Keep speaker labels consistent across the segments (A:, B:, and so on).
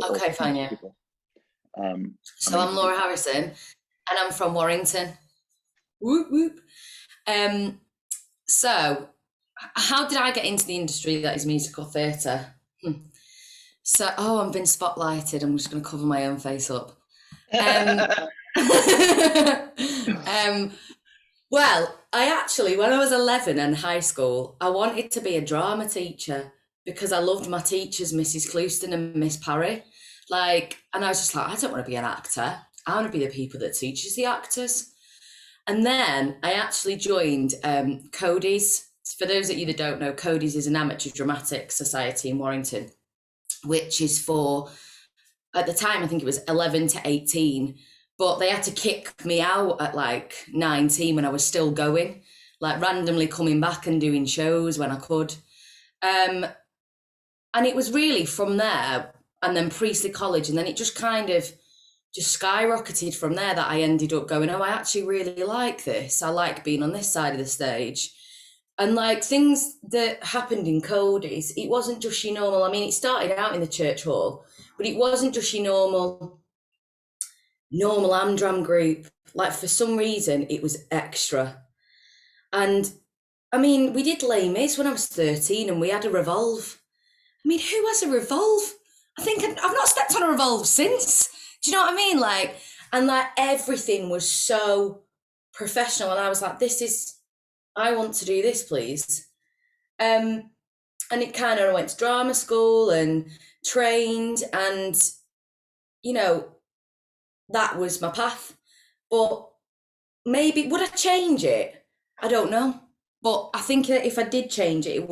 A: Okay, fine, yeah.
B: People.
A: So I'm Laura Harrison, and I'm from Warrington. Whoop whoop. So how did I get into the industry that is musical theatre? So, I'm being spotlighted. I'm just going to cover my own face up. Well, I actually, when I was 11 in high school, I wanted to be a drama teacher because I loved my teachers, Mrs Clouston and Miss Parry. And I was just like, I don't want to be an actor. I want to be the people that teaches the actors. And then I actually joined Cody's. For those of you that don't know, Cody's is an amateur dramatic society in Warrington, which is for, at the time, I think it was 11 to 18, but they had to kick me out at 19 when I was still going, randomly coming back and doing shows when I could. And it was really from there, and then Priestley College, and then it just kind of just skyrocketed from there that I ended up going, I actually really like this. I like being on this side of the stage. And things that happened in Cody's, it wasn't just your normal, it started out in the church hall, but it wasn't just your normal Amdram group. For some reason, it was extra. And we did Les Mis when I was 13, and we had a revolve. Who has a revolve? I think I've not stepped on a revolve since. Do you know what I mean? And everything was so professional, and I was like, I want to do this, please. And it kind of went to drama school and trained, and that was my path. But maybe would I change it? I don't know. But I think if I did change it,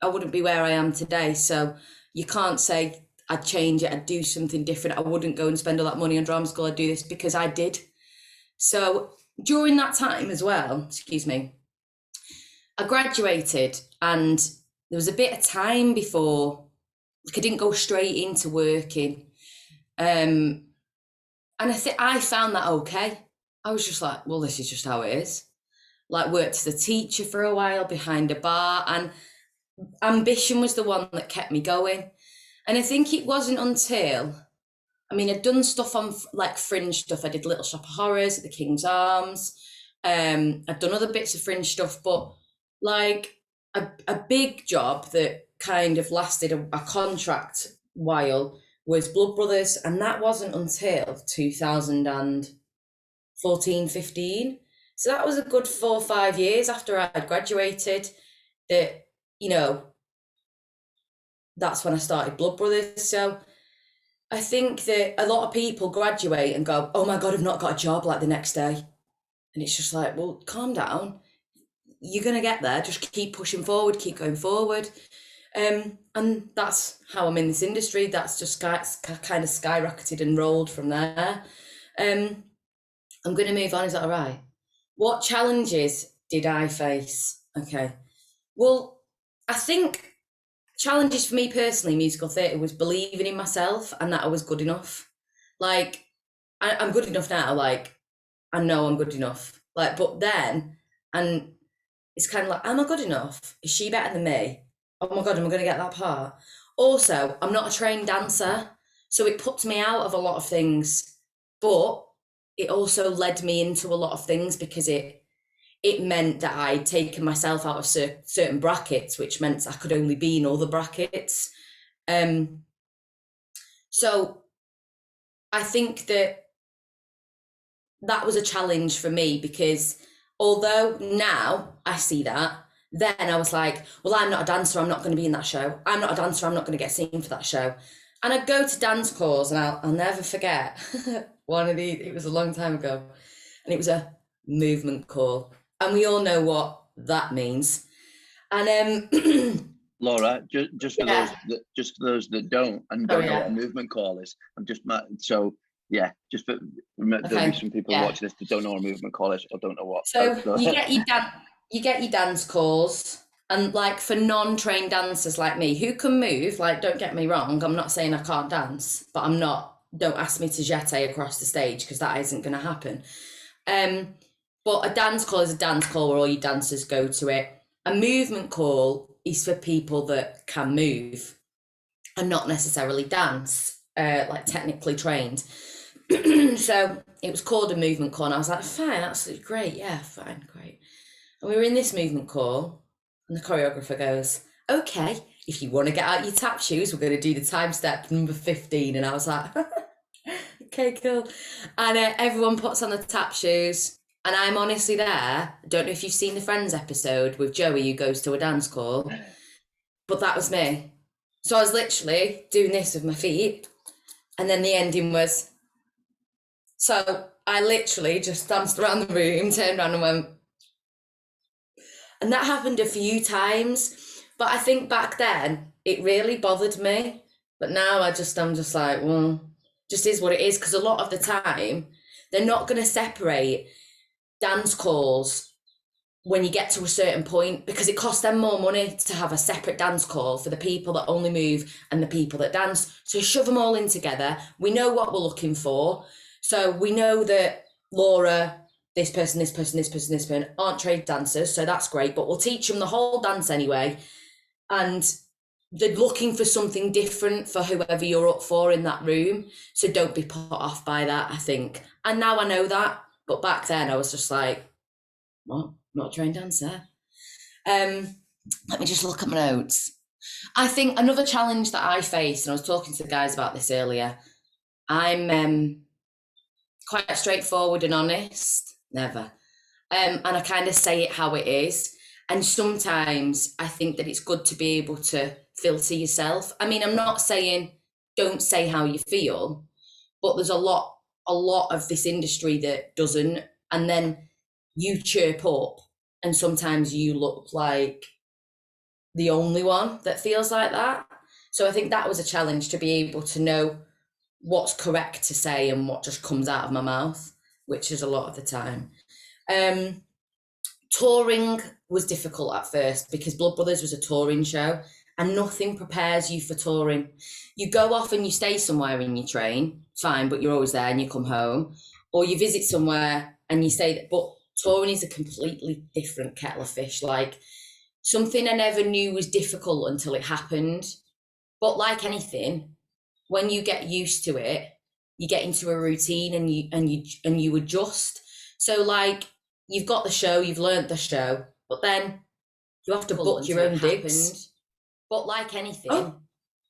A: I wouldn't be where I am today. So you can't say I'd change it, I'd do something different. I wouldn't go and spend all that money on drama school. I'd do this because I did. So during that time as well, I graduated, and there was a bit of time before, I didn't go straight into working. And I found that okay. I was just like, well, this is just how it is. Worked as a teacher for a while behind a bar, and ambition was the one that kept me going. And I think it wasn't until, I'd done stuff on fringe stuff. I did Little Shop of Horrors at the King's Arms. I'd done other bits of fringe stuff, but a big job that kind of lasted a contract while was Blood Brothers, and that wasn't until 2014, 15. So that was a good 4 or 5 years after I'd graduated that, that's when I started Blood Brothers. So I think that a lot of people graduate and go, oh my God, I've not got a job the next day. And it's just well, calm down. You're going to get there. Just keep pushing forward, keep going forward. And that's how I'm in this industry. That's just kind of skyrocketed and rolled from there. I'm going to move on. Is that all right? What challenges did I face? Okay. Well, I think challenges for me personally, musical theatre, was believing in myself and that I was good enough. I'm good enough now. I know I'm good enough. But then, and it's kind of am I good enough? Is she better than me? Oh my God, am I going to get that part? Also, I'm not a trained dancer, so it puts me out of a lot of things, but it also led me into a lot of things because it meant that I'd taken myself out of certain brackets, which meant I could only be in other brackets. So I think that was a challenge for me, because although now I see that, then I was like, well, I'm not a dancer, I'm not going to be in that show. I'm not a dancer, I'm not going to get seen for that show. And I'd go to dance calls, and I'll never forget one of these, it was a long time ago, and it was a movement call. And we all know what that means. And
B: Laura, just for those that don't know what a movement call is, just for there'll be some people watching this that don't know what a movement call is or don't know what.
A: So you get your dance calls, and for non-trained dancers like me who can move, don't get me wrong, I'm not saying I can't dance, but don't ask me to jeté across the stage, because that isn't going to happen. But a dance call is a dance call where all your dancers go to it. A movement call is for people that can move and not necessarily dance. like technically trained. So it was called a movement call, and I was like, fine, absolutely great, yeah, fine, great. And we were in this movement call, and the choreographer goes, okay, if you want to get out your tap shoes, we're going to do the time step number 15. And I was like, okay, cool. And everyone puts on the tap shoes. And I'm honestly there. I don't know if you've seen the Friends episode with Joey who goes to a dance call, but that was me. So I was literally doing this with my feet. And then the ending was, so I literally just danced around the room, turned around and went. And that happened a few times. But I think back then it really bothered me. But now I'm just like, well, just is what it is. Because a lot of the time, they're not going to separate dance calls when you get to a certain point, because it costs them more money to have a separate dance call for the people that only move and the people that dance. So shove them all in together. We know what we're looking for. So we know that Laura, this person aren't trained dancers. So that's great. But we'll teach them the whole dance anyway. And they're looking for something different for whoever you're up for in that room. So don't be put off by that, I think. And now I know that. But back then I was just like, what? Not a trained dancer. Let me just look at my notes. I think another challenge that I face, and I was talking to the guys about this earlier, I'm quite straightforward and honest. Never. And I kind of say it how it is. And sometimes I think that it's good to be able to filter yourself. I mean, I'm not saying don't say how you feel, but there's a lot of this industry that doesn't. And then you chirp up and sometimes you look like the only one that feels like that. So I think that was a challenge, to be able to know what's correct to say and what just comes out of my mouth, which is a lot of the time. Touring was difficult at first because Blood Brothers was a touring show and nothing prepares you for touring. You go off and you stay somewhere and you train, fine, but you're always there and you come home. Or you visit somewhere and you stay there. But touring is a completely different kettle of fish. Like, something I never knew was difficult until it happened. But like anything, when you get used to it, you get into a routine and you adjust. So like, you've got the show, you've learnt the show, but then you have to book your own digs. But like anything,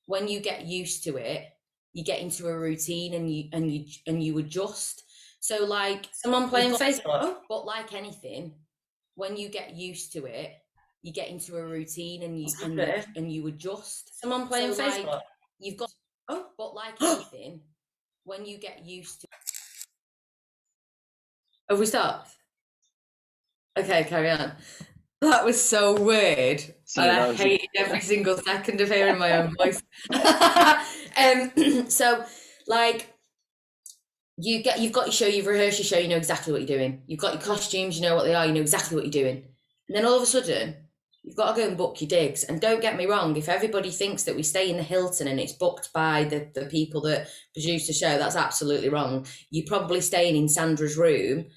A: when you get used to it, you get into a routine and you adjust. So like, someone playing Facebook. But like anything, when you get used to it, you get into a routine and you adjust. Someone playing Facebook. Like, you've got but like anything, when you get used to. Have we stopped? Okay, carry on. That was so weird. And I hated every single second of hearing my own voice. So, like, you've got your show, you've rehearsed your show, you know exactly what you're doing. You've got your costumes, you know what they are, you know exactly what you're doing. And then all of a sudden, you've got to go and book your digs. And don't get me wrong, if everybody thinks that we stay in the Hilton and it's booked by the people that produce the show, that's absolutely wrong. You're probably staying in Sandra's room,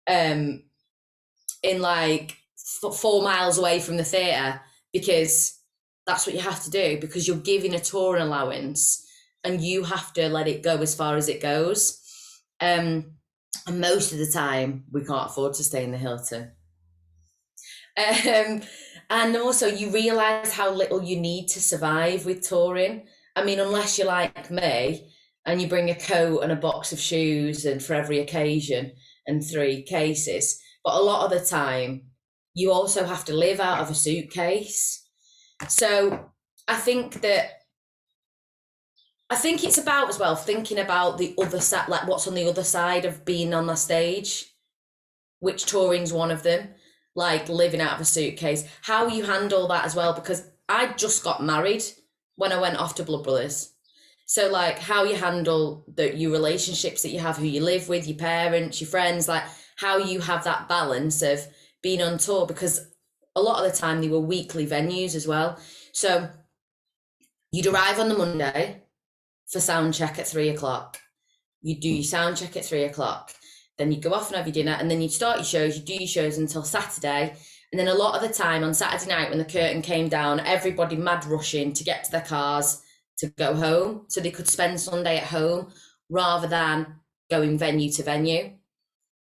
A: in like 4 miles away from the theatre, because that's what you have to do, because you're giving a touring allowance and you have to let it go as far as it goes. And most of the time we can't afford to stay in the Hilton. And also you realise how little you need to survive with touring. I mean, unless you're like me and you bring a coat and a box of shoes and for every occasion and 3 cases. But a lot of the time, you also have to live out of a suitcase. So I think it's about, as well, thinking about the other side, like what's on the other side of being on the stage, which touring's one of them, like living out of a suitcase, how you handle that as well, because I just got married when I went off to Blood Brothers. So like how you handle your relationships that you have, who you live with, your parents, your friends, like how you have that balance of being on tour, because a lot of the time they were weekly venues as well. So you'd arrive on the Monday for sound check at 3 o'clock. You'd do your sound check at 3 o'clock. Then you'd go off and have your dinner, and then you'd start your shows. You'd do your shows until Saturday. And then a lot of the time on Saturday night when the curtain came down, everybody mad rushing to get to their cars to go home, so they could spend Sunday at home rather than going venue to venue.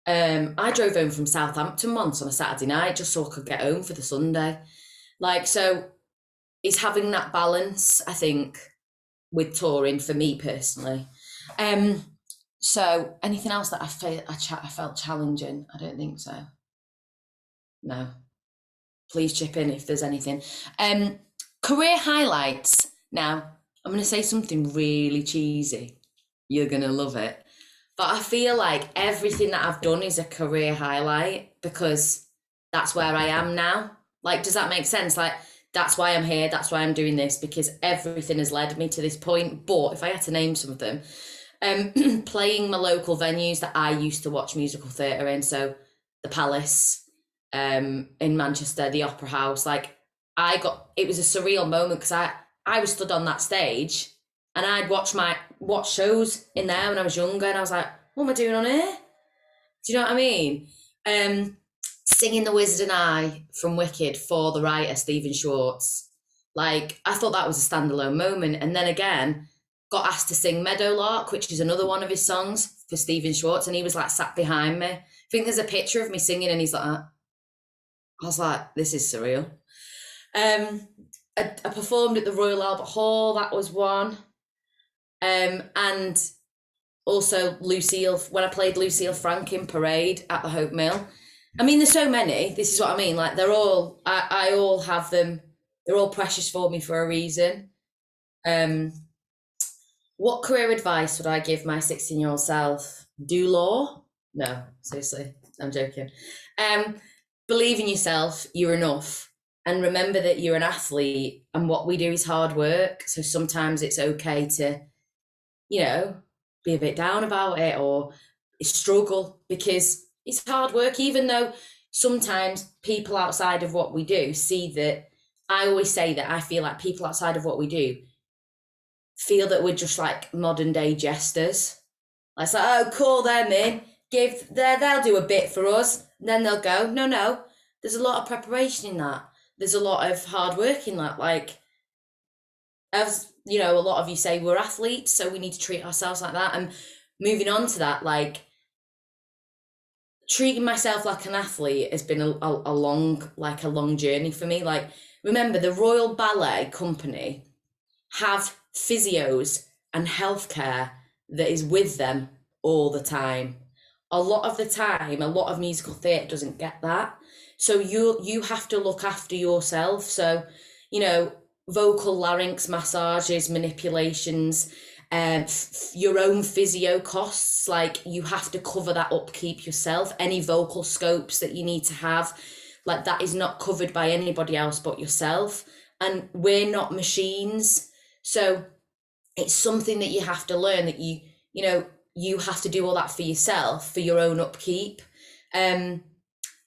A: I drove home from Southampton once on a Saturday night just so I could get home for the Sunday. Like, so it's having that balance, I think, with touring for me personally. So anything else that I felt challenging? I don't think so. No. Please chip in if there's anything. Career highlights. Now, I'm going to say something really cheesy. You're going to love it. But I feel like everything that I've done is a career highlight because that's where I am now. Like, does that make sense? Like, that's why I'm here. That's why I'm doing this, because everything has led me to this point. But if I had to name some of them, playing my local venues that I used to watch musical theatre in, so the Palace in Manchester, the Opera House, like it was a surreal moment because I was stood on that stage and I'd watch shows in there when I was younger and I was like, what am I doing on here? Do you know what I mean? Singing The Wizard and I from Wicked for the writer Stephen Schwartz. Like, I thought that was a standalone moment. And then again, got asked to sing Meadowlark, which is another one of his songs for Stephen Schwartz. And he was like sat behind me. I think there's a picture of me singing and he's like, I was like, this is surreal. I performed at the Royal Albert Hall. That was one. And also Lucille, when I played Lucille Frank in Parade at the Hope Mill. I mean, there's so many. This is what I mean. Like, they're all, I all have them. They're all precious for me for a reason. What career advice would I give my 16-year-old self? Do law? No, seriously, I'm joking. Believe in yourself, you're enough. And remember that you're an athlete and what we do is hard work. So sometimes it's okay to, you know, be a bit down about it or struggle because it's hard work, even though sometimes people outside of what we do see that. I always say that I feel like people outside of what we do feel that we're just like modern day jesters. Like, it's like, oh, call them in, they'll do a bit for us, and then they'll go. No, there's a lot of preparation in that. There's a lot of hard work in that. Like, as you know, a lot of you say we're athletes, so we need to treat ourselves like that. And moving on to that, like, treating myself like an athlete has been a long journey for me. Like, remember, the Royal Ballet Company have physios and healthcare that is with them all the time. A lot of the time, a lot of musical theatre doesn't get that. So you have to look after yourself. So, you know, vocal larynx massages, manipulations, your own physio costs, like you have to cover that upkeep yourself. Any vocal scopes that you need to have, like that is not covered by anybody else but yourself. And we're not machines. So it's something that you have to learn, that you know, you have to do all that for yourself, for your own upkeep.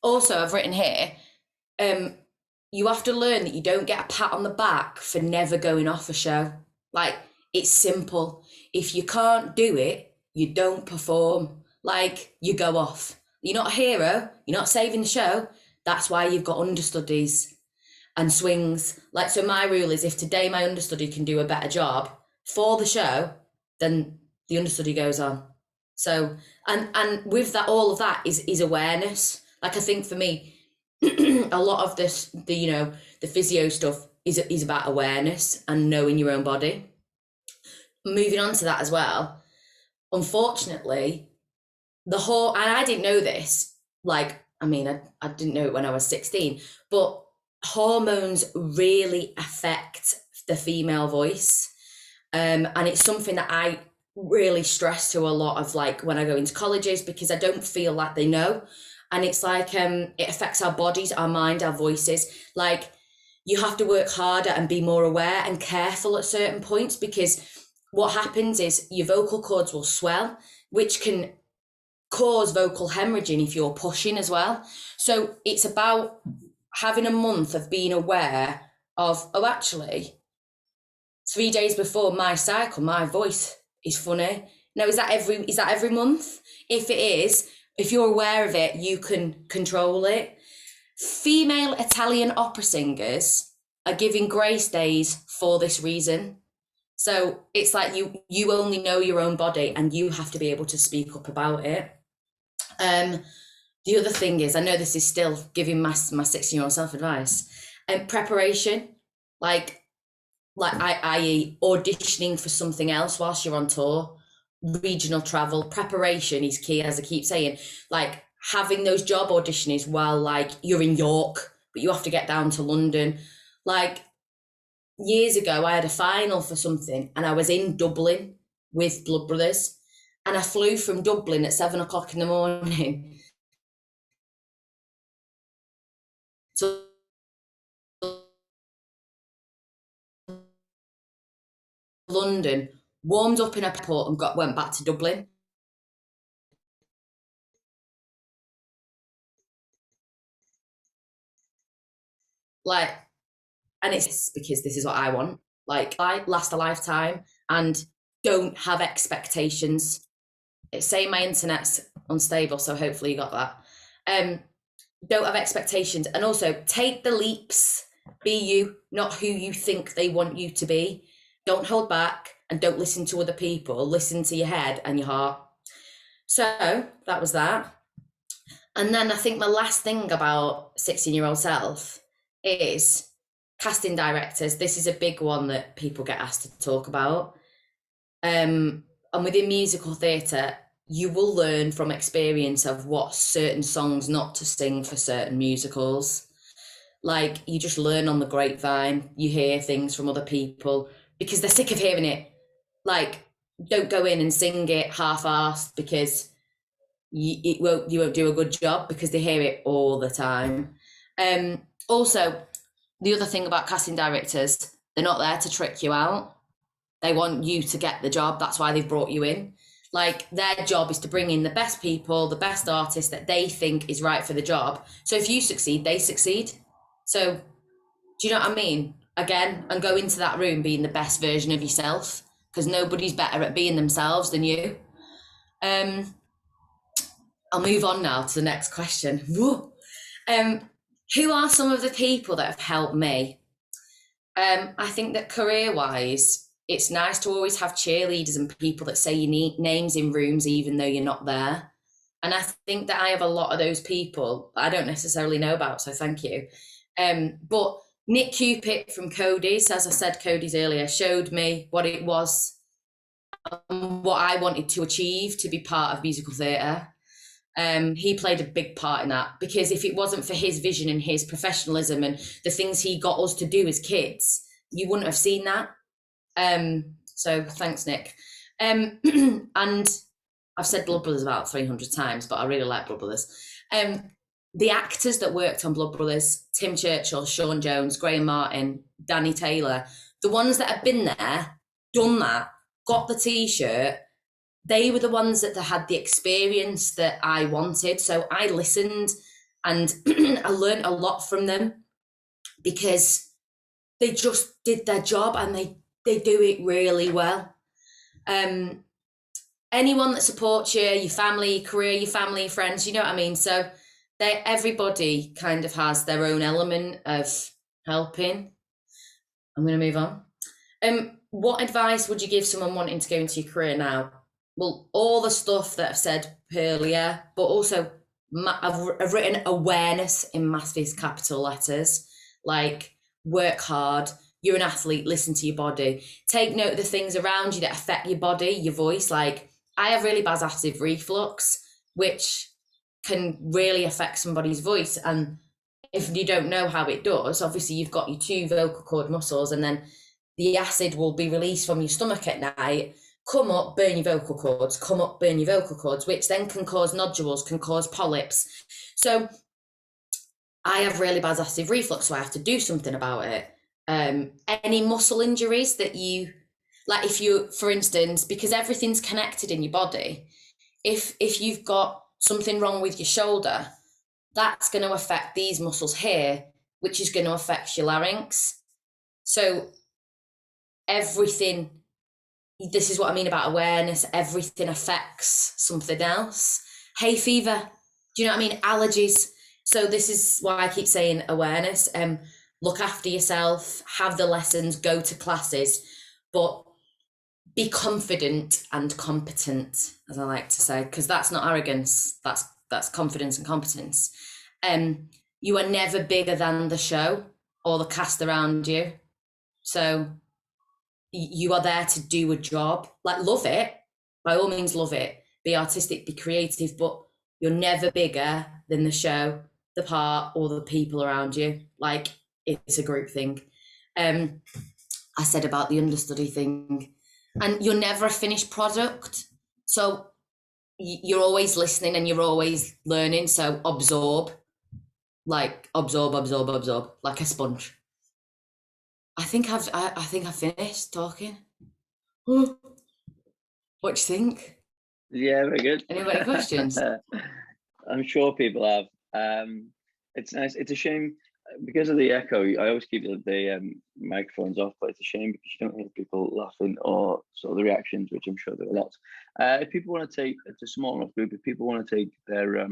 A: Also, I've written here, you have to learn that you don't get a pat on the back for never going off a show. Like, it's simple. If you can't do it, you don't perform. Like, you go off. You're not a hero. You're not saving the show. That's why you've got understudies and swings. Like, so my rule is if today my understudy can do a better job for the show, then the understudy goes on. So, and with that, all of that is awareness. Like, I think for me, a lot of the physio stuff is about awareness and knowing your own body. Moving on to that as well, unfortunately, and I didn't know this, like, I mean, I didn't know it when I was 16, but hormones really affect the female voice. And it's something that I really stress to a lot of, like, when I go into colleges, because I don't feel like they know. And it's like, it affects our bodies, our mind, our voices. Like, you have to work harder and be more aware and careful at certain points, because what happens is your vocal cords will swell, which can cause vocal hemorrhaging if you're pushing as well. So it's about having a month of being aware of, oh, actually, 3 days before my cycle, my voice is funny. Now, is that every month? If it is, if you're aware of it, you can control it. Female Italian opera singers are giving grace days for this reason. So it's like you only know your own body and you have to be able to speak up about it. The other thing is, I know this is still giving my 16-year-old self advice, and preparation, like i.e. auditioning for something else whilst you're on tour, regional travel, preparation is key, as I keep saying, like having those job auditions while like you're in York, but you have to get down to London. Like years ago, I had a final for something and I was in Dublin with Blood Brothers, and I flew from Dublin at 7 o'clock in the morning to London, warmed up in a airport and went back to Dublin. Like, and it's because this is what I want. Like, I last a lifetime and don't have expectations. It's saying my internet's unstable, so hopefully you got that. Don't have expectations, and also take the leaps. Be you, not who you think they want you to be. Don't hold back and don't listen to other people. Listen to your head and your heart. So that was that. And then I think my last thing about 16-year-old self is casting directors. This is a big one that people get asked to talk about. And within musical theatre, you will learn from experience of what certain songs not to sing for certain musicals. Like, you just learn on the grapevine. You hear things from other people because they're sick of hearing it. Like, don't go in and sing it half-assed because you won't do a good job, because they hear it all the time. Also, the other thing about casting directors, they're not there to trick you out. They want you to get the job. That's why they've brought you in. Like, their job is to bring in the best people, the best artists that they think is right for the job. So if you succeed, they succeed. So do you know what I mean? Again, and go into that room being the best version of yourself, because nobody's better at being themselves than you. I'll move on now to the next question. Whoa. Who are some of the people that have helped me? I think that career-wise, it's nice to always have cheerleaders and people that say your names in rooms even though you're not there. And I think that I have a lot of those people I don't necessarily know about, so thank you. But Nick Cupid from Cody's, as I said, Cody's earlier, showed me what it was, what I wanted to achieve to be part of musical theatre. He played a big part in that, because if it wasn't for his vision and his professionalism and the things he got us to do as kids, you wouldn't have seen that. So thanks, Nick. And I've said Blood Brothers about 300 times, but I really like Blood Brothers. The actors that worked on Blood Brothers, Tim Churchill, Sean Jones, Graham Martin, Danny Taylor, the ones that have been there, done that, got the T-shirt, they were the ones that had the experience that I wanted. So I listened and I learned a lot from them, because they just did their job and they do it really well. Anyone that supports you, your family, your career, your family, friends, you know what I mean? So everybody kind of has their own element of helping. I'm going to move on. What advice would you give someone wanting to go into your career now? Well, all the stuff that I've said earlier, but also I've written awareness in massive capital letters, like work hard, you're an athlete, listen to your body, take note of the things around you that affect your body, your voice. Like, I have really bad acid reflux, which can really affect somebody's voice. And if you don't know how it does, obviously you've got your two vocal cord muscles, and then the acid will be released from your stomach at night, come up, burn your vocal cords, come up, burn your vocal cords, which then can cause nodules, can cause polyps. So I have really bad acid reflux, so I have to do something about it. Any muscle injuries that you, like if you, for instance, because everything's connected in your body, if you've got something wrong with your shoulder, that's going to affect these muscles here, which is going to affect your larynx. So everything, this is what I mean about awareness, everything affects something else. Hay fever, do you know what I mean? Allergies. So this is why I keep saying awareness. Look after yourself, have the lessons, go to classes, but be confident and competent, as I like to say, because that's not arrogance, that's confidence and competence. You are never bigger than the show or the cast around you. So you are there to do a job. Like, love it, by all means, love it. Be artistic, be creative, but you're never bigger than the show, the part, or the people around you. Like, it's a group thing. I said about the understudy thing, and you're never a finished product. So you're always listening and you're always learning. So absorb, like absorb, like a sponge. I think I've finished talking. What do you think?
B: Yeah, very good.
A: Any questions?
B: I'm sure people have. It's nice. It's a shame because of the echo. I always keep the microphones off, but it's a shame because you don't hear people laughing or sort of the reactions, which I'm sure there are lots. If people want to take, it's a small enough group. If people want to take their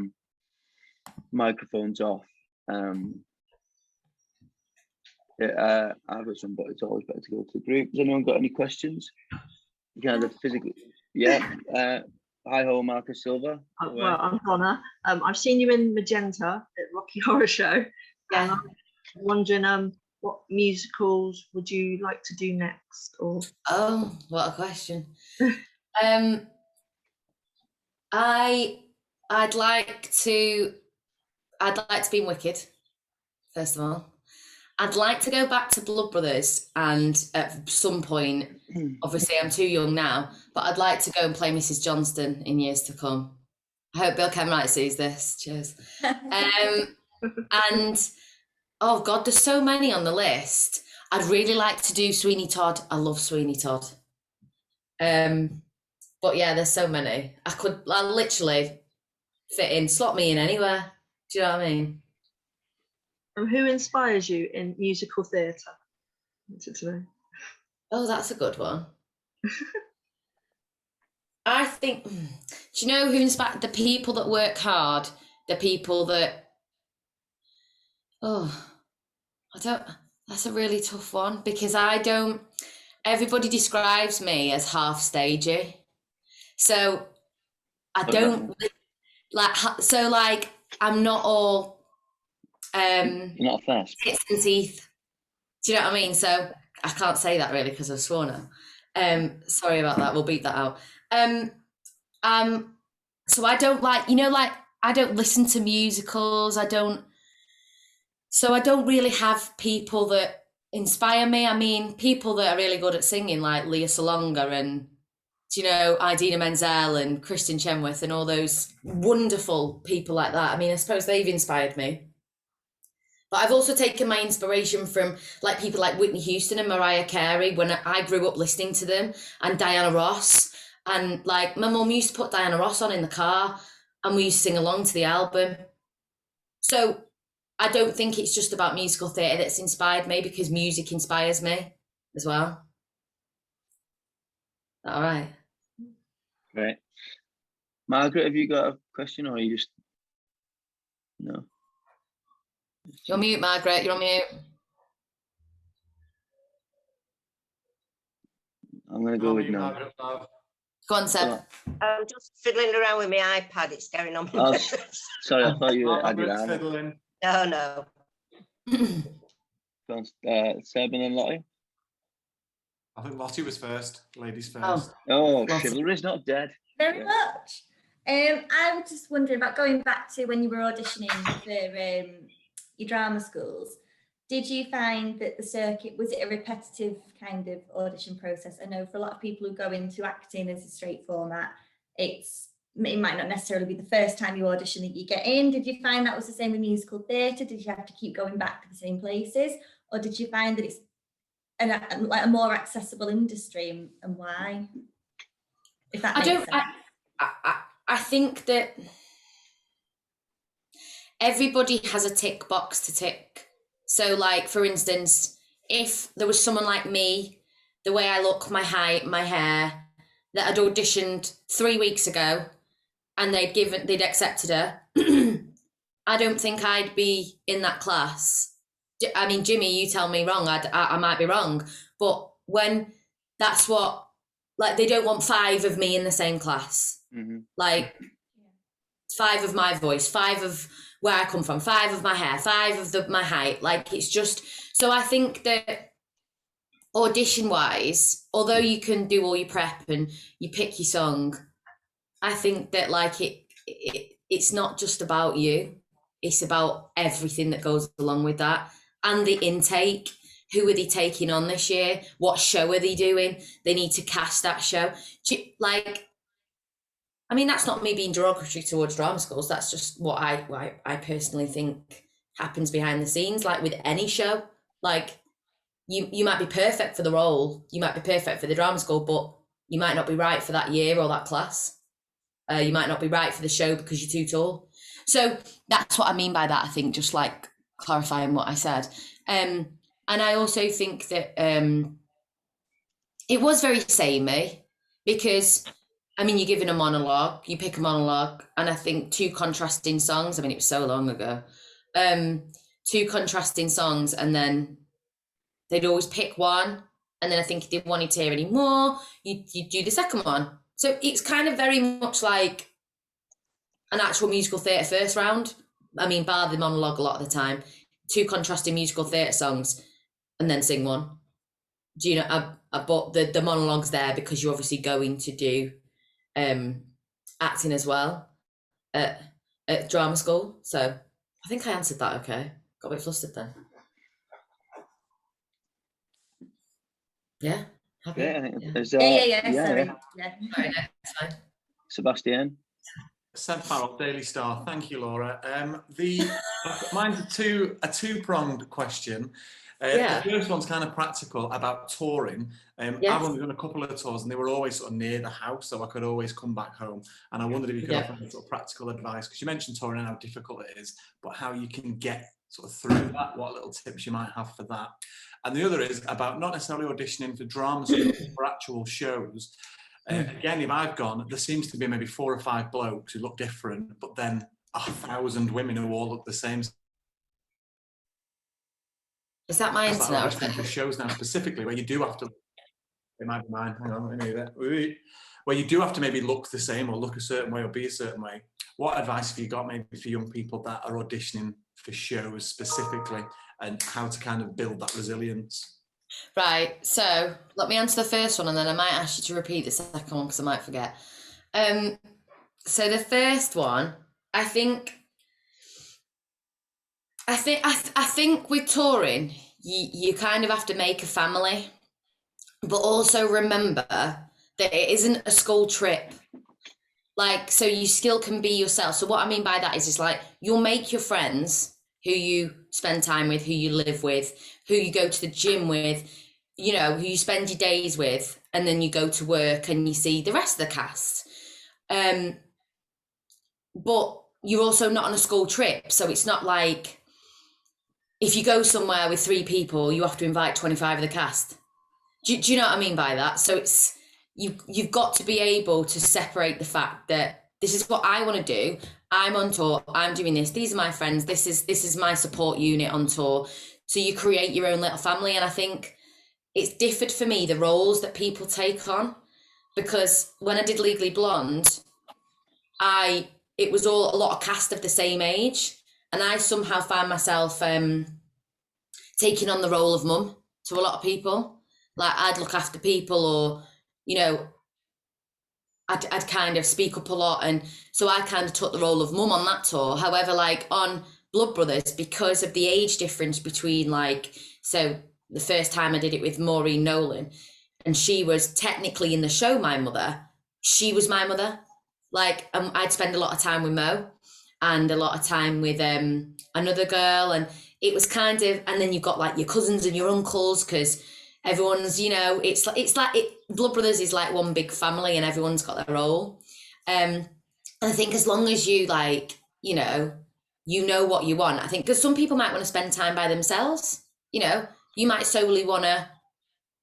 B: microphones off, I've got some, but it's always better to go to the group. Has anyone got any questions? Kind of physically, yeah. Hi ho, Marcus Silva.
C: Well, I'm Donna. I've seen you in Magenta at Rocky Horror Show.
A: Yeah.
C: And I'm wondering, what musicals would you like to do next? Or
A: Oh, what a question. I'd like to be in Wicked, first of all. I'd like to go back to Blood Brothers, and at some point, obviously I'm too young now, but I'd like to go and play Mrs Johnston in years to come. I hope Bill Kenwright sees this. Cheers. And oh God, there's so many on the list. I'd really like to do Sweeney Todd. I love Sweeney Todd. But yeah, there's so many. I literally fit in, slot me in anywhere. Do you know what I mean?
C: and who inspires you in musical theatre? Wanted to know.
A: Oh, that's a good one. I think, do you know who inspires? The people that work hard, the people that, that's a really tough one, because everybody describes me as half stagey. So I don't, I'm not all,
B: You're not fast.
A: tits and teeth. Do you know what I mean? So I can't say that really because I've sworn now. Sorry about that. We'll beat that out. So I don't I don't listen to musicals. I don't really have people that inspire me. I mean, people that are really good at singing, like Leah Salonga and, Idina Menzel and Kristen Chenoweth and all those wonderful people like that. I mean, I suppose they've inspired me. But I've also taken my inspiration from like people like Whitney Houston and Mariah Carey when I grew up listening to them, and Diana Ross. And like my mum used to put Diana Ross on in the car and we used to sing along to the album. So I don't think it's just about musical theatre that's inspired me, because music inspires me as well. All right.
B: Great. Margaret, have you got a question, or are you just... No.
A: You're on mute, Margaret. You're on mute.
B: I'm going to go with no.
D: Margaret, no.
A: Go on, Seb.
E: I'm just fiddling around with my iPad. It's going on.
B: Oh, sorry, I thought you were...
D: Margaret's fiddling.
E: No.
B: Go on, Seb and then Lottie.
D: I think Lottie was first. Ladies first.
B: Oh, chivalry's not dead.
F: Very much. I was just wondering about going back to when you were auditioning for your drama schools. Did you find that the circuit, was it a repetitive kind of audition process? I know for a lot of people who go into acting as a straight format, it might not necessarily be the first time you audition that you get in. Did you find that was the same with musical theatre? Did you have to keep going back to the same places? Or did you find that it's a more accessible industry, and why? If that makes sense.
A: I think that everybody has a tick box to tick. So like, for instance, if there was someone like me, the way I look, my height, my hair, that had auditioned 3 weeks ago and they'd accepted her, I don't think I'd be in that class. I mean, Jimmy, you tell me wrong, I might be wrong, but when that's what like they don't want 5 of me in the same class. Like 5 of my voice, 5 of where I come from, 5 of my hair, 5 of my height. Like it's just, so I think that audition wise, although you can do all your prep and you pick your song, I think that like it's not just about you, it's about everything that goes along with that, and the intake. Who are they taking on this year? What show are they doing? They need to cast that show. Like, I mean, that's not me being derogatory towards drama schools. That's just what I personally think happens behind the scenes. Like with any show, like you might be perfect for the role, you might be perfect for the drama school, but you might not be right for that year or that class. You might not be right for the show because you're too tall. So that's what I mean by that. I think just like clarifying what I said. And I also think that it was very samey because, I mean, you're given a monologue, you pick a monologue, and I think 2 contrasting songs. I mean, it was so long ago. 2 contrasting songs, and then they'd always pick one. And then I think if they wanted to hear any more, you do the second one. So it's kind of very much like an actual musical theatre first round. I mean, bar the monologue a lot of the time. 2 contrasting musical theatre songs, and then sing one. Do you know, I bought the monologues there because you're obviously going to do acting as well at drama school. So I think I answered that okay. Got a bit flustered then. Yeah? Happy?
B: Yeah, I think
F: Yeah,
B: yeah.
F: sorry.
A: No, it's fine.
B: Sebastian.
D: Seb Farrell, Daily Star. Thank you, Laura. Mine's a two-pronged question. The first one's kind of practical about touring. I've only done a couple of tours, and they were always sort of near the house, so I could always come back home. And I wondered if you could offer any sort of practical advice, because you mentioned touring and how difficult it is, but how you can get sort of through that, what little tips you might have for that. And the other is about not necessarily auditioning for drama school, for actual shows. Again, if I've gone, there seems to be maybe 4 or 5 blokes who look different, but then 1,000 women who all look the same.
A: Is that my internet?
D: For shows now specifically, where you do have to, it might be mine, hang on, let me move it. Where you do have to maybe look the same or look a certain way or be a certain way. What advice have you got maybe for young people that are auditioning for shows specifically, and how to kind of build that resilience?
A: Right, so let me answer the first one, and then I might ask you to repeat the second one because I might forget. So the first one, I think with touring, you kind of have to make a family, but also remember that it isn't a school trip. Like, so you still can be yourself. So what I mean by that is like, you'll make your friends who you spend time with, who you live with, who you go to the gym with, you know, who you spend your days with, and then you go to work and you see the rest of the cast. But you're also not on a school trip. So it's not like if you go somewhere with 3 people, you have to invite 25 of the cast. Do you know what I mean by that? So it's, you've got to be able to separate the fact that this is what I want to do. I'm on tour, I'm doing this, these are my friends, this is my support unit on tour. So you create your own little family. And I think it's differed for me, the roles that people take on, because when I did Legally Blonde, it was all a lot of cast of the same age, and I somehow found myself taking on the role of mum to a lot of people. Like I'd look after people, or, you know, I'd kind of speak up a lot, and so I kind of took the role of mum on that tour. However, like on Blood Brothers, because of the age difference between, like, so the first time I did it with Maureen Nolan, and she was technically in the show my mother, she was my mother. Like I'd spend a lot of time with Mo and a lot of time with another girl, and it was kind of, and then you've got like your cousins and your uncles, because everyone's, you know, it's like Blood Brothers is like one big family, and everyone's got their role. And I think as long as you, like, you know what you want, I think, because some people might want to spend time by themselves, you know, you might solely want to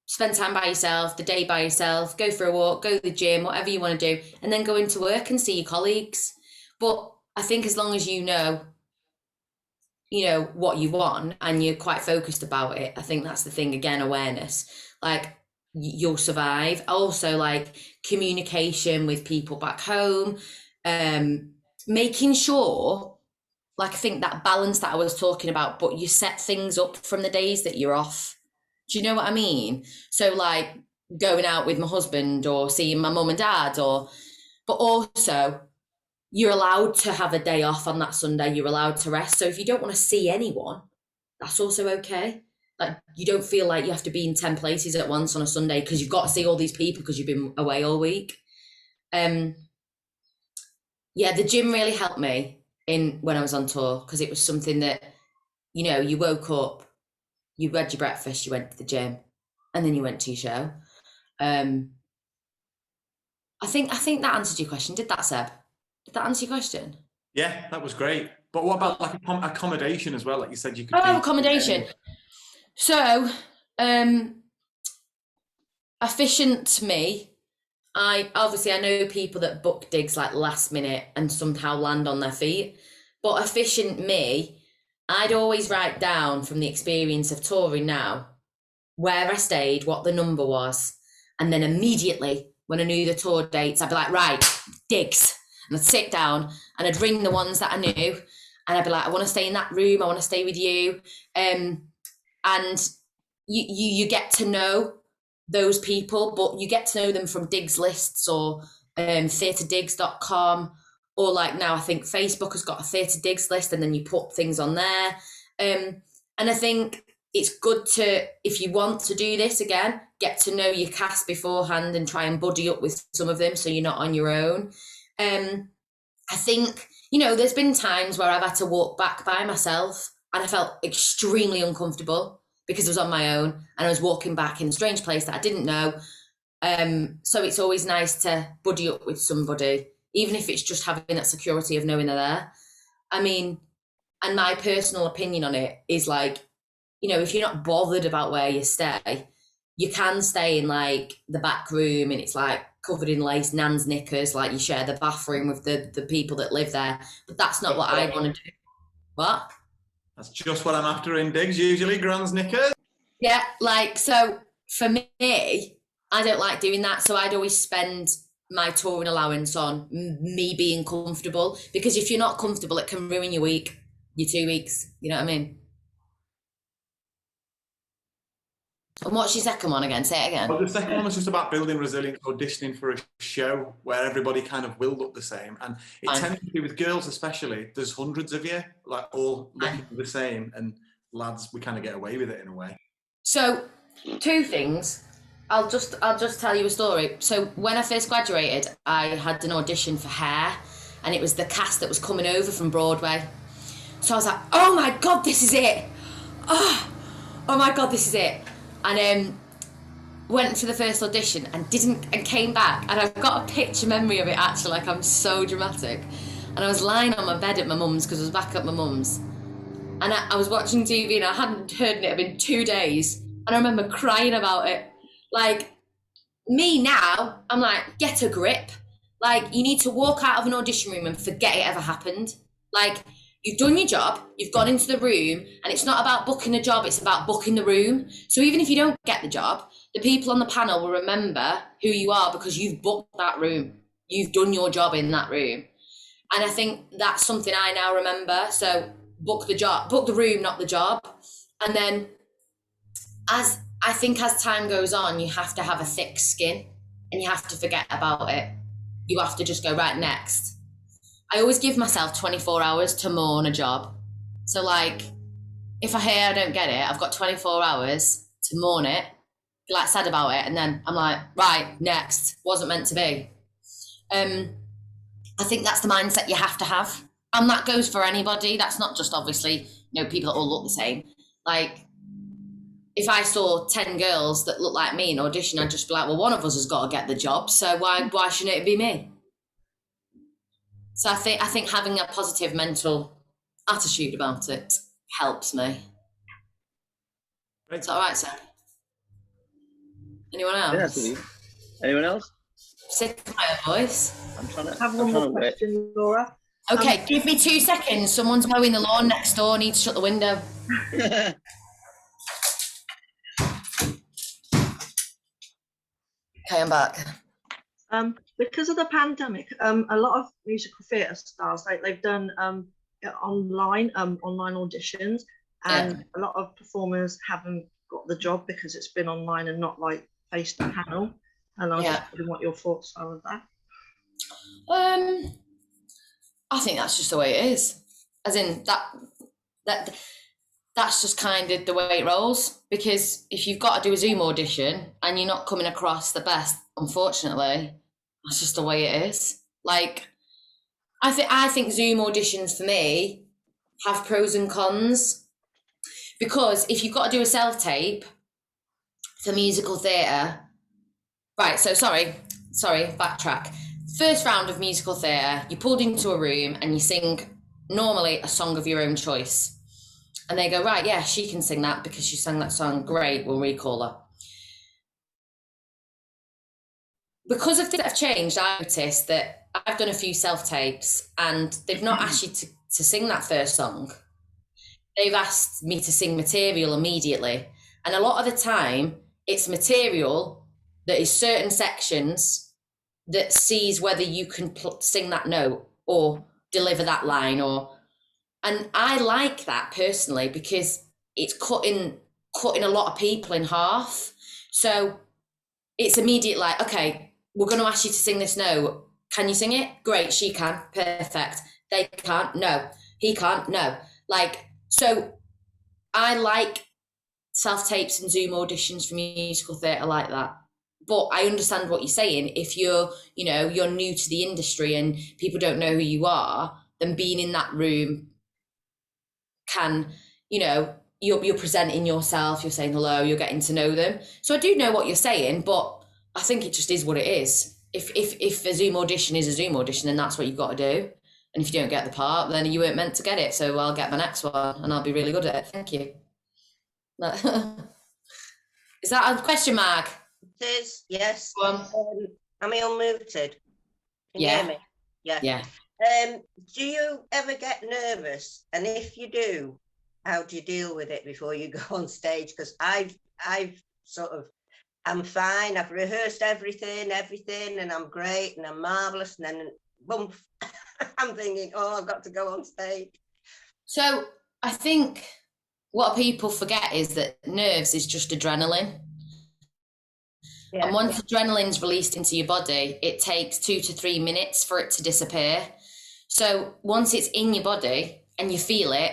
A: spend time by yourself, the day by yourself, go for a walk, go to the gym, whatever you want to do, and then go into work and see your colleagues. But I think as long as you know what you want and you're quite focused about it, I think that's the thing, again, awareness. Like you'll survive. Also, like, communication with people back home, making sure, like, I think that balance that I was talking about, but you set things up from the days that you're off. Do you know what I mean? So, like, going out with my husband or seeing my mum and dad, but also you're allowed to have a day off on that Sunday. You're allowed to rest. So if you don't want to see anyone, that's also okay. Like, you don't feel like you have to be in 10 places at once on a Sunday because you've got to see all these people because you've been away all week. Yeah, the gym really helped me when I was on tour, because it was something that, you know, you woke up, you had your breakfast, you went to the gym, and then you went to your show. I think that answered your question. Did that, Seb? Did that answer your question?
D: Yeah, that was great. But what about like accommodation as well? Like you said, you could.
A: Accommodation. So, efficient me. I know people that book digs like last minute and somehow land on their feet. But efficient me, I'd always write down from the experience of touring now where I stayed, what the number was, and then immediately when I knew the tour dates, I'd be like, right, digs. And I'd sit down and I'd ring the ones that I knew, and I'd be like, I want to stay in that room, I want to stay with you. And you get to know those people, but you get to know them from digs lists or theatredigs.com, or like now I think Facebook has got a theatre digs list, and then you put things on there. And I think it's good to, if you want to do this again, get to know your cast beforehand and try and buddy up with some of them so you're not on your own. I think, you know, there's been times where I've had to walk back by myself and I felt extremely uncomfortable because I was on my own and I was walking back in a strange place that I didn't know. So it's always nice to buddy up with somebody, even if it's just having that security of knowing they're there. I mean, and my personal opinion on it is like, you know, if you're not bothered about where you stay, you can stay in like the back room and it's like covered in lace, nan's knickers, like you share the bathroom with the people that live there. But that's not what I want to do. What?
D: That's just what I'm after in digs, usually, Gran's knickers.
A: Yeah, like, so for me, I don't like doing that. So I'd always spend my touring allowance on me being comfortable, because if you're not comfortable, it can ruin your week, your 2 weeks. You know what I mean? And what's your second one again? Say it again.
D: Well, the second one was just about building resilience, auditioning for a show where everybody kind of will look the same. And it tends to be with girls especially, there's hundreds of you, like all looking the same, and lads, we kind of get away with it in a way. So, two things. I'll just tell you a story. So when I first graduated, I had an audition for Hair, and it was the cast that was coming over from Broadway. So I was like, oh my God, this is it. Oh my God, this is it. And went to the first audition and came back, and I've got a picture memory of it actually, like I'm so dramatic. And I was lying on my bed at my mum's, because I was back at my mum's, and I was watching TV and I hadn't heard it. It had been 2 days, and I remember crying about it. Like, me now, I'm like, get a grip. Like, you need to walk out of an audition room and forget it ever happened. Like, you've done your job, you've gone into the room, and it's not about booking the job, it's about booking the room. So even if you don't get the job, the people on the panel will remember who you are because you've booked that room. You've done your job in that room. And I think that's something I now remember. So book the room, not the job. And then as time goes on, you have to have a thick skin and you have to forget about it. You have to just go, right, next. I always give myself 24 hours to mourn a job. So like, if I hear I don't get it, I've got 24 hours to mourn it, be like sad about it, and then I'm like, right, next, wasn't meant to be. I think that's the mindset you have to have. And that goes for anybody. That's not just obviously, you know, people that all look the same. Like, if I saw 10 girls that look like me in audition, I'd just be like, well, one of us has got to get the job, so why shouldn't it be me? So I think having a positive mental attitude about it helps me. Great. Is that all right, sir? Anyone else?
B: Yeah, anyone else?
A: Sick of my voice.
C: I'm trying to have one more question, Nora.
A: Okay, give me 2 seconds. Someone's mowing the lawn next door. Need to shut the window. Okay, I'm back.
C: Because of the pandemic, a lot of musical theatre stars, they've done online auditions, and a lot of performers haven't got the job because it's been online and not like face to panel. And I was just wondering what your thoughts are of that.
A: I think that's just the way it is. As in that's just kind of the way it rolls. Because if you've got to do a Zoom audition and you're not coming across the best, unfortunately, that's just the way it is. Like, I think Zoom auditions for me have pros and cons. Because if you've got to do a self-tape for musical theatre, right, so sorry, backtrack. First round of musical theatre, you're pulled into a room and you sing normally a song of your own choice. And they go, right, yeah, she can sing that because she sang that song. Great, we'll recall her. Because of things that have changed, I noticed that I've done a few self-tapes and they've not asked you to sing that first song. They've asked me to sing material immediately. And a lot of the time, it's material that is certain sections that sees whether you can sing that note or deliver that line. And I like that personally because it's cutting a lot of people in half. So it's immediate, like, okay, we're going to ask you to sing this note. Can you sing it? Great, she can. Perfect. They can't? No. He can't? No. Like, so I like self-tapes and Zoom auditions for musical theatre like that. But I understand what you're saying. If you're new to the industry and people don't know who you are, then being in that room can, you're presenting yourself, you're saying hello, you're getting to know them. So I do know what you're saying, but I think it just is what it is. If a Zoom audition is a Zoom audition, then that's what you've got to do. And if you don't get the part, then you weren't meant to get it. So I'll get my next one and I'll be really good at it. Thank you. Is that a question mark?
E: It is, yes.
A: Am
E: I unmuted? Can you hear me? Yeah. Do you ever get nervous? And if you do, how do you deal with it before you go on stage? Because I've sort of, I'm fine. I've rehearsed everything, and I'm great, and I'm marvellous. And then, boom, I'm thinking, oh, I've got to go on stage.
A: So I think what people forget is that nerves is just adrenaline. Yeah, and once adrenaline's released into your body, it takes 2 to 3 minutes for it to disappear. So once it's in your body and you feel it,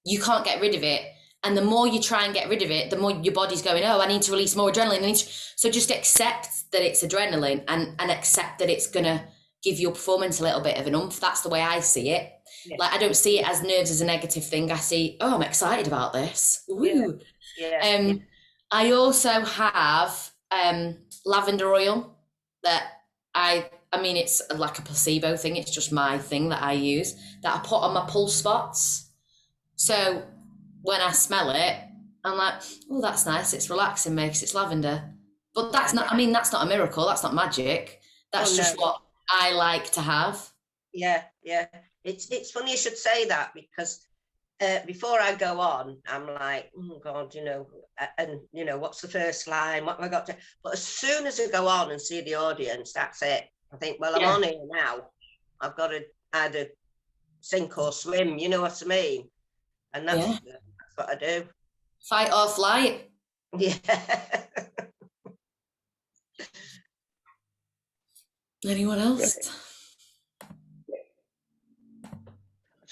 A: you can't get rid of it. And the more you try and get rid of it, the more your body's going, oh, I need to release more adrenaline. So just accept that it's adrenaline and accept that it's going to give your performance a little bit of an oomph. That's the way I see it. Yeah. Like, I don't see it as nerves as a negative thing. I see, oh, I'm excited about this. Woo. Yeah. I also have lavender oil that I mean, it's like a placebo thing. It's just my thing that I use that I put on my pulse spots. So when I smell it, I'm like, oh, that's nice. It's relaxing me because it's lavender. But that's not, I mean, that's not a miracle. That's not magic. That's just what I like to have.
E: Yeah. It's funny you should say that because before I go on, I'm like, oh God, and what's the first line? What have I got to? But as soon as I go on and see the audience, that's it. I think, well, I'm on here now. I've got to either sink or swim. You know what I mean? And that's what I do.
A: Fight or flight.
E: Yeah.
A: Anyone else?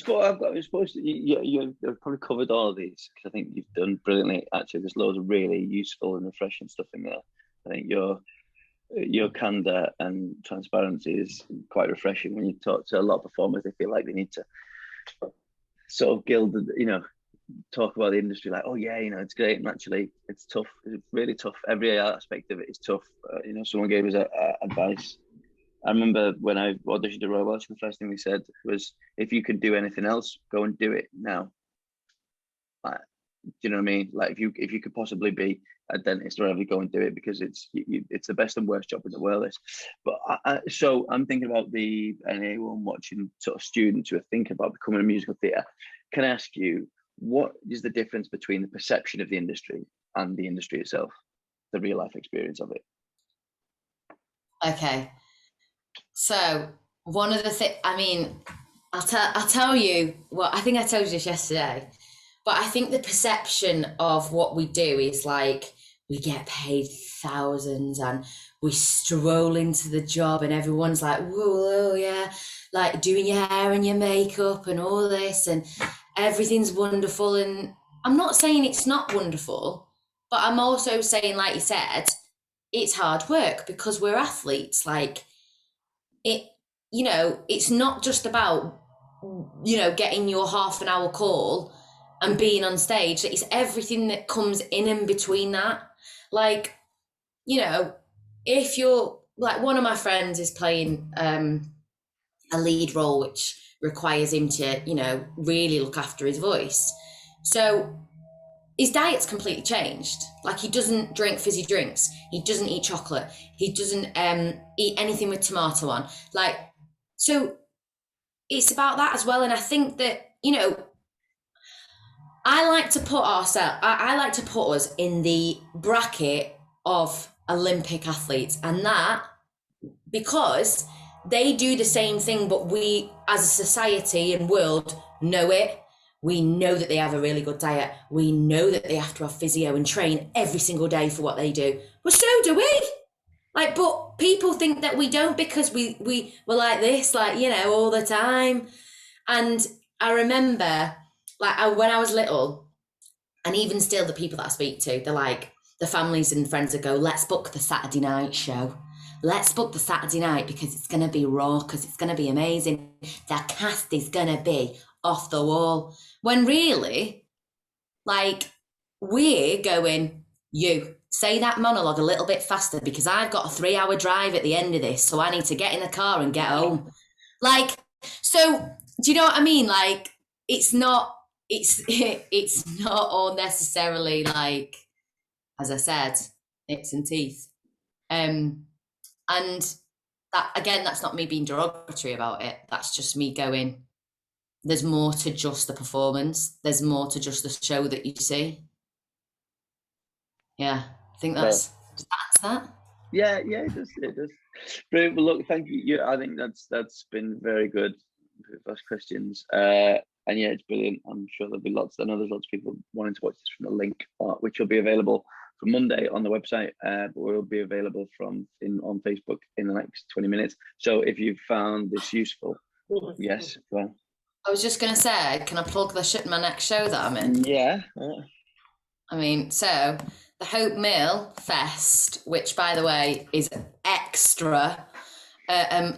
B: I suppose you've probably covered all of these because I think you've done brilliantly. Actually, there's loads of really useful and refreshing stuff in there. I think your candor and transparency is quite refreshing when you talk to a lot of performers. They feel like they need to sort of gild, talk about the industry like, oh yeah, it's great, and actually it's tough. It's really tough. Every aspect of it is tough. Someone gave us advice. I remember when I auditioned at Royal Welsh, the first thing they said was, if you could do anything else, go and do it now. Like, do you know what I mean? Like, if you could possibly be a dentist or whatever, go and do it, because it's the best and worst job in the world. But so I'm thinking about anyone watching, sort of students who are thinking about becoming a musical theatre. Can I ask you, what is the difference between the perception of the industry and the industry itself, the real life experience of it?
A: Okay. So one of the things, I mean, I'll tell you what, I think I told you this yesterday, but I think the perception of what we do is like, we get paid thousands and we stroll into the job and everyone's like, whoa, yeah, like doing your hair and your makeup and all this and everything's wonderful. And I'm not saying it's not wonderful, but I'm also saying, like you said, it's hard work because we're athletes. Like it, you know, it's not just about, you know, getting your half an hour call and being on stage. It's everything that comes in and between that. Like, you know, if you're like, one of my friends is playing a lead role, which requires him to, you know, really look after his voice. So his diet's completely changed. Like, he doesn't drink fizzy drinks. He doesn't eat chocolate. He doesn't eat anything with tomato on. Like, so it's about that as well. And I think that, you know, I like to put us in the bracket of Olympic athletes, and that because they do the same thing, but we as a society and world know it. We know that they have a really good diet. We know that they have to have physio and train every single day for what they do. Well, so do we. Like, but people think that we don't because we're like this, like, you know, all the time. And I remember, like, when I was little, and even still the people that I speak to, they're like, the families and friends that go, let's book the Saturday night show. Let's book the Saturday night because it's going to be raw, because it's going to be amazing. The cast is going to be off the wall. When really, like, we're going, you say that monologue a little bit faster because I've got a 3-hour drive at the end of this, so I need to get in the car and get home. Like, so do you know what I mean? Like, it's not all necessarily like, as I said, nips and teeth. And that, again, that's not me being derogatory about it. That's just me going, there's more to just the performance. There's more to just the show that you see. Yeah, I think that's that.
B: Yeah, it does. Brilliant. Well, look, thank you. I think that's been very good. First questions. And yeah, it's brilliant. I'm sure there'll be lots. I know there's lots of people wanting to watch this from the link, which will be available for Monday on the website, but will be available on Facebook in the next 20 minutes. So if you've found this useful, yes, go on.
A: I was just going to say, can I plug my next show that I'm in?
B: Yeah.
A: I mean, so the Hope Mill Fest, which, by the way, is extra,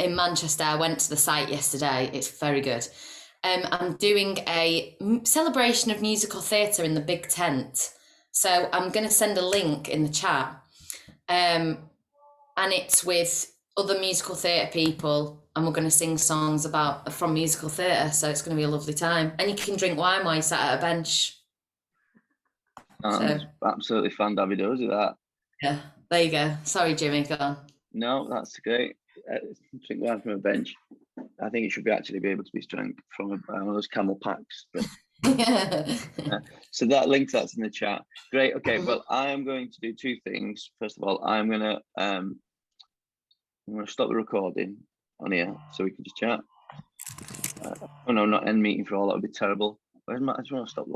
A: in Manchester. I went to the site yesterday. It's very good. I'm doing a celebration of musical theatre in the big tent. So I'm going to send a link in the chat. And it's with other musical theatre people, and we're going to sing songs from musical theatre. So it's going to be a lovely time. And you can drink wine while you sat at a bench.
B: Absolutely fan-dabby-dozy, that.
A: Yeah, there you go. Sorry, Jimmy, go on.
B: No, that's great. Drink wine from a bench. I think it should actually be able to be drank from one of those camel packs. But so that link, that's in the chat. Great. Okay, well, I am going to do two things. First of all, I'm going to stop the recording on here so we can just chat. Oh no, not end meeting for all. That would be terrible. I just want to stop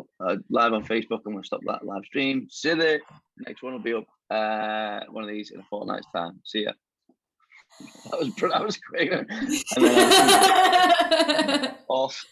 B: live on Facebook. I'm going to stop that live stream. See you. Next one will be up one of these in a fortnight's time. See ya. That was great. And then off.